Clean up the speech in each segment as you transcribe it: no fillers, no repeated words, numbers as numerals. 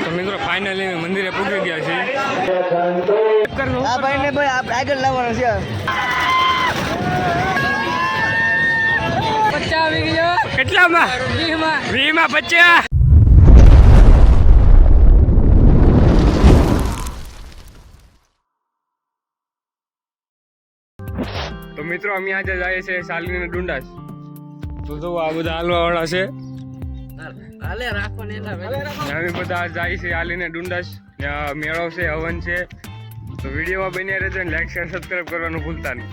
તો મિત્રો ફાઇનલી મંદિરે પૂકી ગયા છે. આ ભાઈને ભાઈ આપણે આગળ લાવવાનો છે. 50 આવી ગયો. કેટલામાં? 20 માં 50. તો મિત્રો અમે આજે જઈએ છીએ શાલિની ડુંડાસ. તો જો આ બધા હાલવા વાળા છે. હાલે રાખો ને અમે બધા જાય છે હાલીને ડુંડાસ. ત્યાં મેળો છે, હવન છે. તો વિડીયોમાં બન્યા રહેજો ને લાઈક શેર સબસ્ક્રાઇબ કરવાનું ભૂલતા નહીં.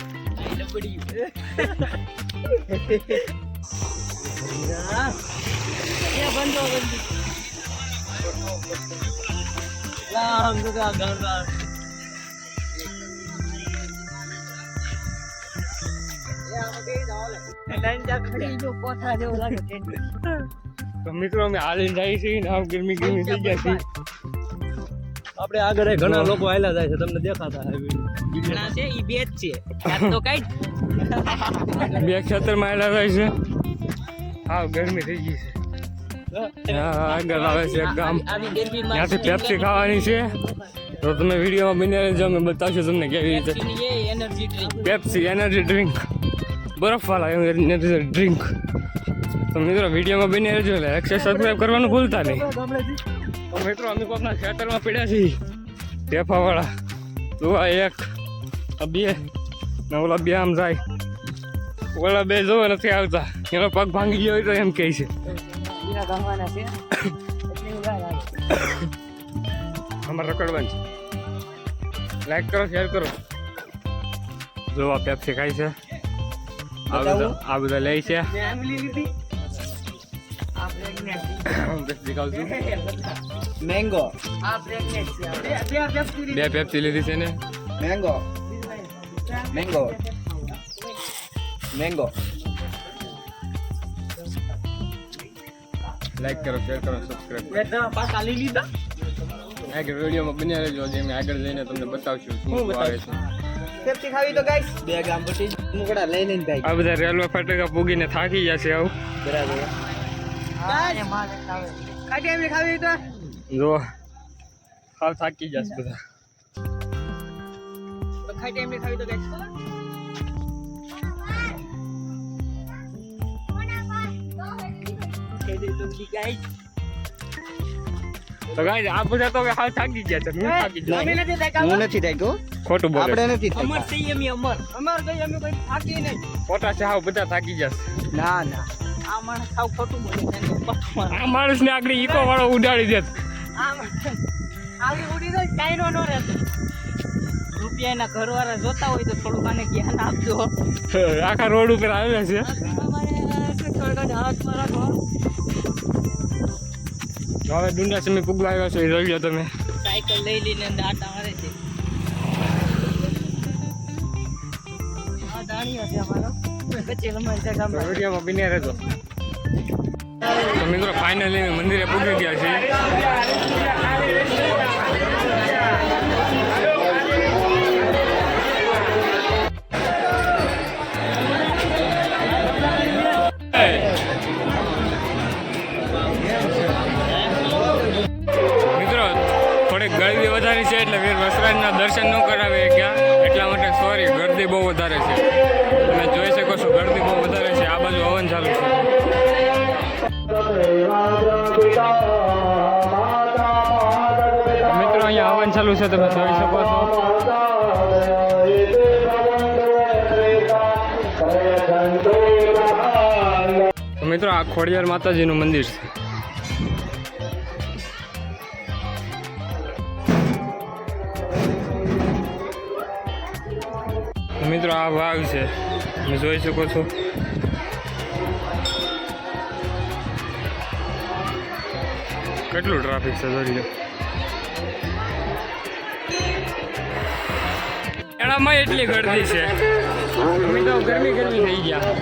તો મિત્રો અમે હાલીને જઈએ છીએ ને આમ ગરમી થઈ ગયા છે. આપણે આગળ ઘણા લોકો આયલા જાય છે, તમને દેખાતા ઘણા છે. ઈ બે જ છે, તો કઈ બે ખેતરમાં આવેલા જાય છે. હા ગરમી થઈ ગઈ છે. આગળ આવે છે એક ગામ, ત્યાંથી પેપ્સી ખાવાની છે. તો તમે વિડીયોમાં બન્યા રહેજો, અમે બતાવશું તમને કેવી રીતે પેપ્સી એનર્જી ડ્રિંક, બરફવાળા એનર્જી ડ્રિંક. તો મિત્રો વિડીયોમાં બન્યા રહેજો, એટલે લાઈક સબસ્ક્રાઇબ કરવાનું ભૂલતા નહીં. તો મિત્રો અમે કોકના ખેતરમાં પડ્યા છીએ ટેફાવાળા. તો આ એક, આ બે ને ઓલા બે આમ જાય. ઓલા બે જોવા નથી આવતા, એનો પગ ભાંગી ગયો હોય તો એમ કહે છે. અમારે રખડવાનું છે. લાઈક કરો, શેર કરો. જો આ પેપ્સી ખાય છે, આ બધા લે છે. મેંગો બે પેપ્સી લીધી છે ને. Mango mango mango. લાઈક કરો, શેર કરો, સબસ્ક્રાઇબ. આગળ વિડીયોમાં બન્યા રહેજો, જે અમે આગળ જઈને તમને બતાવશું શું આવે છે. પેપ્સી ખાવી તો ગાઈસ બે ગામ પછી મુકડા લઈને ભાઈ. આ બધા રેલવે ફાટકા પૂગીને થાકી જશે. આવું બરાબર. ખાવી તો જો હાલ થાકી જશે બધા. ખાવી તો ગાઈસ. તો ગાઈસ આ બધા તો હાલ થાકી ગયા છે. હું થાકી ગયો. હું નથી થાક્યો. ખોટું બોલે. આપણે નથી થાક્યા. અમર થઈ અમે કોઈ થાકી નહીં. ખોટા છે, હાવ બધા થાકી જશે. ના ના આ માણસ સાવ ખોટું બોલે છે. આ માણસને આગળ ઈકો વાળો ઉડાડી દે. આવી ઉડી જાય કાંઈ નો રહેતો. રૂપિયા એના ઘરવાળા જોતા હોય તો થોડુંક આને જ્ઞાન આપજો. આખા રોડ ઉપર આવ્યા છે. હાથમાં રાખો. હવે ડુંડા સમય પુગવા આવ્યા છો, એ જોઈ લો તમે. સાયકલ લઈ લઈને આટા મારે છે. આ દાણીઓ છે અમારો. કચ્ચી લંબાઈ છે ગામમાં. વિડીયોમાં બન્યા રહેજો. તો મિત્રો ફાઇનલી મંદિરે પૂગી ગયા છે. મિત્રો થોડીક ગરદી વધારે છે એટલે વીર વસરાજના દર્શન ન કરાવે ગયા, એટલા માટે સોરી. ગરદી બહુ વધારે છે, તમે જોઈ શકો છો. ગરદી બહુ વધારે છે. આ બાજુ હવન ચાલુ છે. મિત્રો અહીંયા હવન ચાલુ છે, તમે જોઈ શકો છો. તો મિત્રો આ ખોડિયાર માતાજીનું મંદિર છે. મિત્રો આ વાવ છે, તમે જોઈ શકો છો. કેટલું ટ્રાફિક છે જોઈ લો. એનામાં એટલી ગરદી છે. અમે તો ગરમી થઈ ગયા.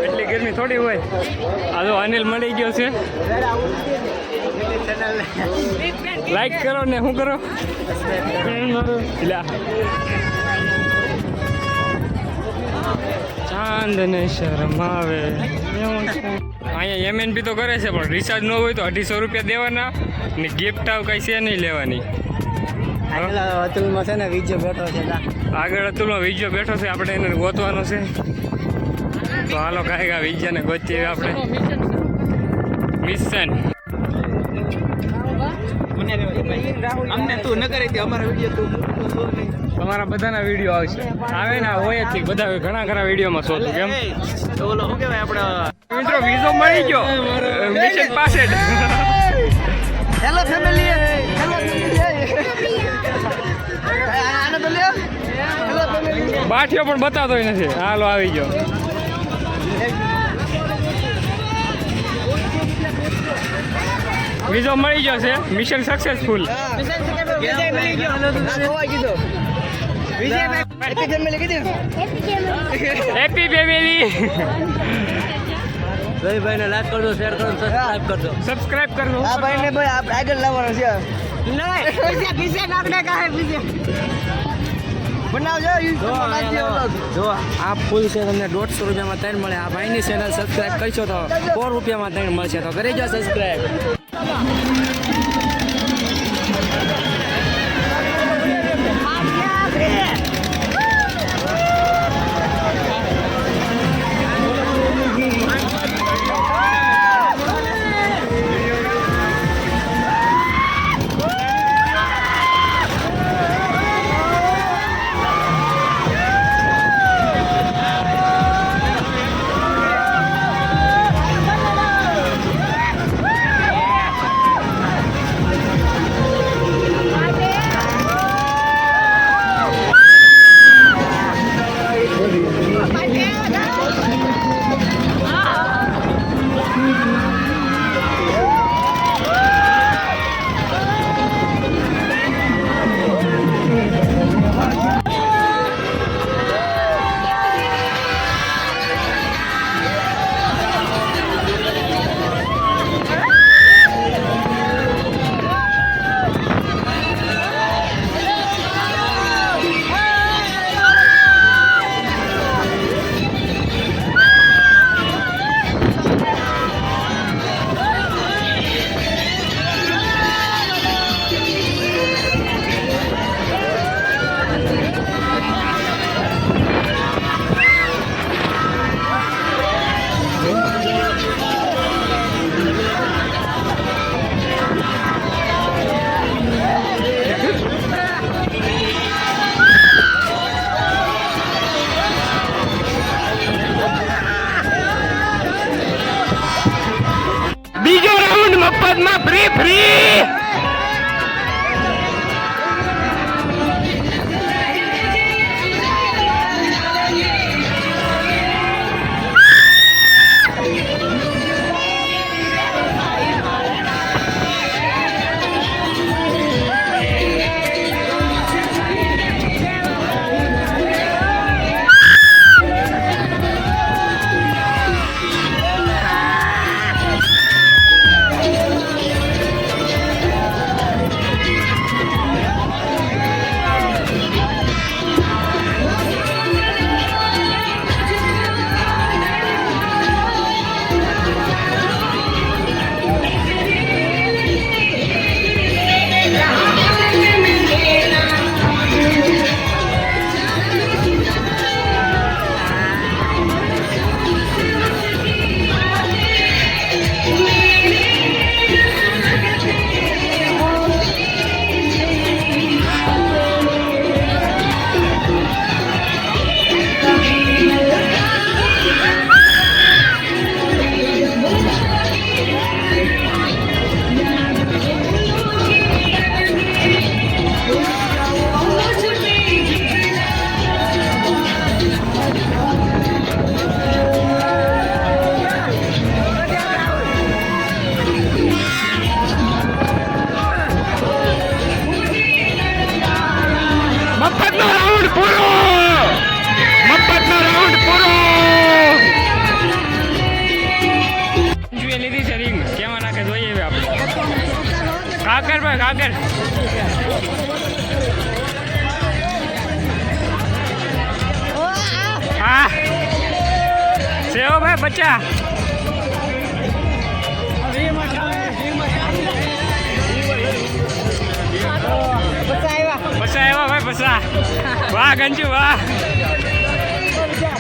એટલી ગરમી થોડી હોય. આ તો અનિલ મળી ગયો છે. લાઈક કરો ને શું કરો. ચાંદ ને શરમાવે એવું છે. અહીંયા એમએનપી તો કરે છે પણ રિચાર્જ ન હોય તો 250 રૂપિયા દેવાના ને ગિફ્ટ આવ કઈ છે નહીં લેવાની. અતુલમાં છે ને વિજય બેઠો છે આગળ અતુલમાં વિજય બેઠો છે, આપણે એને ગોતવાનો છે. તો હાલો કાંઈ વિજયને ગોતીએ આપણે. મિશન અમને તું ન કરી દે, અમારા વિડીયો તું તમારા બધાના વિડીયો આવશે. આવે ને હોય જ બધા ઘણા ખરા વિડીયોમાં શોધું કેમ તો ઓલો શું કહેવાય આપણે મિત્રો વિઝો મળી ગયો મિશન પાસે જ. Hello family, hello family. બાઠિયો પણ બતાતો નથી. હાલો આવી ગયો. વિઝો મળી ગયો છે. Mission successful. Happy family. રવિભાઈને લાઈક કરજો, શેર કરજો, સબસ્ક્રાઇબ કરજો. સબસ્ક્રાઇબ કરજો. આ ભાઈને ભાઈ આપણે આગળ લાવવાનો છે. જો આ ફૂલ છે તમને 150 રૂપિયામાં 3 મળે. આ ભાઈની ચેનલ સબસ્ક્રાઇબ કરશો તો 100 રૂપિયામાં 3 મળશે. તો કરી જાઓ સબસ્ક્રાઇબ. બીજો રાઉન્ડ મફતમાં ફ્રી. કાકર ભાઈ કાકર હા સેવો ભાઈ બચ્ચા વાહ ગંજુ વાહ.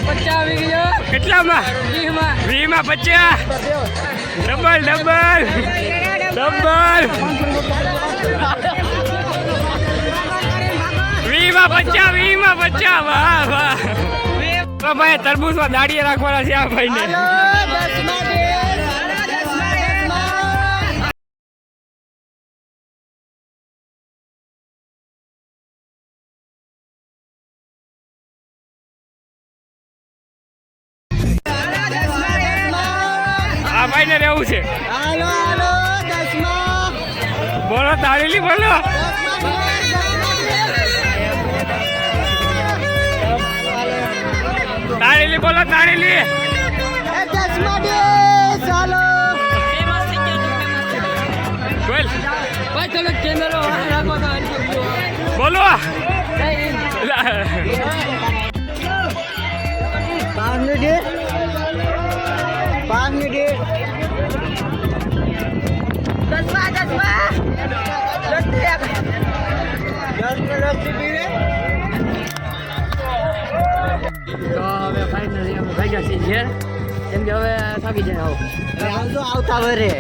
50 આવી ગયો કેટલામાં? 20 માં 20 માં 50. Double double double. 20 માં 50, 20 માં 50. વાહ વાહ. તો ભાઈ તરબૂચમાં દાડીએ રાખવાના છે આ ભાઈને. આ ભાઈને રહેવું છે. બોલો તાળીલી બોલો. તાળીલી બોલો તાળીલી. ફેમસ થઈ ગયો બોલ ભાઈ ચલો કેમેરો રાખો તો બોલો. 5 મિનિટ 10 તો હવે ફાઇનલી અમે ભાગ્યા છીએ ઘેર કેમ કે હવે થાકી જાય આવતા વરે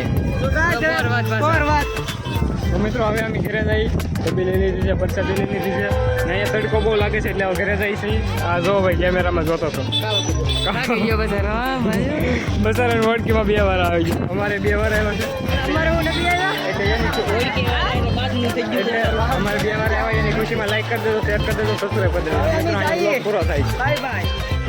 તો મિત્રો હવે અમે ઘરે જઈ ડબ્બી લઈ લીધી છે, પરસાદી લઈ લીધી છે. ને અહીંયા તડકો બહુ લાગે છે એટલે હવે ઘરે જઈ છીએ. આ જો ભાઈ કેમેરામાં જોતો હતો બસારા વડકીમાં 2 વાર આવી ગયો. અમારે 2 વાર આવ્યો છે એટલે એની એટલે અમારે 2 વાર આવ્યા એની ખુશીમાં લાઈક કરી દેજો, શેર કરી દેજો, સબસ્ક્રાઈબ કરી દેજો. મિત્રો અહીંયા બ્લોગ પૂરો થાય છે. Bye bye.